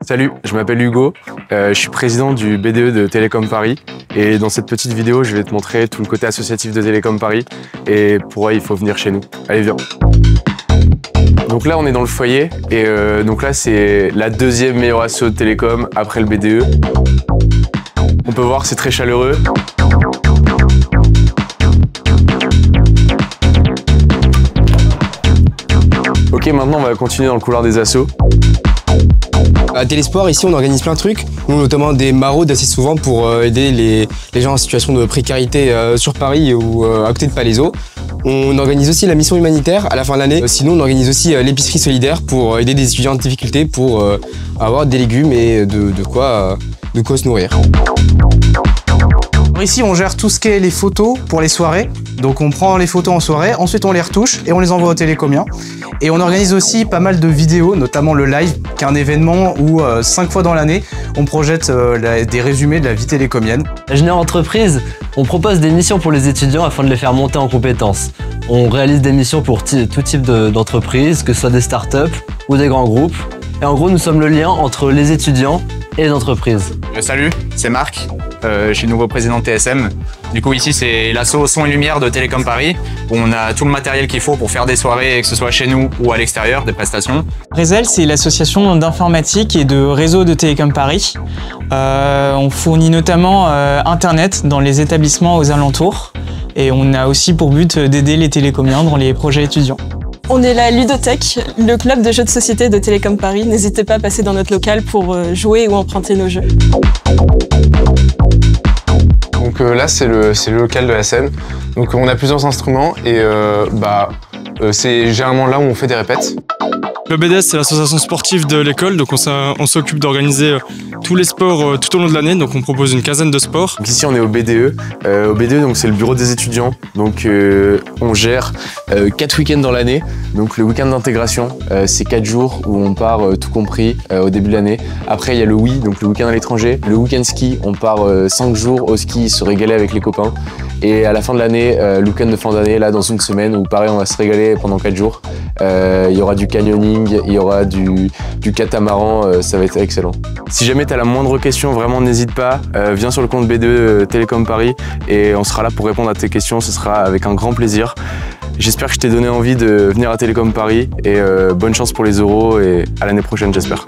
Salut, je m'appelle Hugo, je suis président du BDE de Télécom Paris et dans cette petite vidéo je vais te montrer tout le côté associatif de Télécom Paris et pourquoi il faut venir chez nous. Allez viens. Donc là on est dans le foyer et donc là c'est la deuxième meilleure asso de Télécom après le BDE. On peut voir c'est très chaleureux. Ok, maintenant on va continuer dans le couloir des assos. À Télésport, ici, on organise plein de trucs, nous, notamment des maraudes assez souvent pour aider les gens en situation de précarité sur Paris ou à côté de Palaiseau. On organise aussi la mission humanitaire à la fin de l'année. Sinon, on organise aussi l'épicerie solidaire pour aider des étudiants en difficulté pour avoir des légumes et de quoi se nourrir. Ici, on gère tout ce qui est les photos pour les soirées. Donc on prend les photos en soirée, ensuite on les retouche et on les envoie aux télécomiens. Et on organise aussi pas mal de vidéos, notamment le live, qui est un événement où 5 fois dans l'année, on projette des résumés de la vie télécomienne. Ingénieur entreprise, on propose des missions pour les étudiants afin de les faire monter en compétences. On réalise des missions pour tout type d'entreprise, que ce soit des startups ou des grands groupes. Et en gros, nous sommes le lien entre les étudiants et les entreprises. Salut, c'est Marc. Je suis nouveau président de TSM. Du coup ici c'est l'asso Son et Lumière de Télécom Paris où on a tout le matériel qu'il faut pour faire des soirées, que ce soit chez nous ou à l'extérieur, des prestations. Rézel, c'est l'association d'informatique et de réseau de Télécom Paris. On fournit notamment Internet dans les établissements aux alentours et on a aussi pour but d'aider les télécomiens dans les projets étudiants. On est la Ludothèque, le club de jeux de société de Télécom Paris. N'hésitez pas à passer dans notre local pour jouer ou emprunter nos jeux. Donc là c'est le local de la scène. Donc on a plusieurs instruments et c'est généralement là où on fait des répètes. Le BDS, c'est l'association sportive de l'école, donc on s'occupe d'organiser tous les sports tout au long de l'année, donc on propose une quinzaine de sports. Donc ici on est au BDE. Au BDE, donc c'est le bureau des étudiants. Donc on gère 4 week-ends dans l'année. Donc le week-end d'intégration, c'est 4 jours où on part tout compris au début de l'année. Après il y a le WI, donc le week-end à l'étranger. Le week-end ski, on part 5 jours au ski, se régaler avec les copains. Et à la fin de l'année, le week-end de fin d'année, là dans une semaine, où pareil on va se régaler pendant 4 jours. Il y aura du canyoning, il y aura du catamaran, ça va être excellent. Si jamais tu as la moindre question, vraiment n'hésite pas, viens sur le compte BDE Télécom Paris et on sera là pour répondre à tes questions, ce sera avec un grand plaisir. J'espère que je t'ai donné envie de venir à Télécom Paris et bonne chance pour les euros et à l'année prochaine j'espère.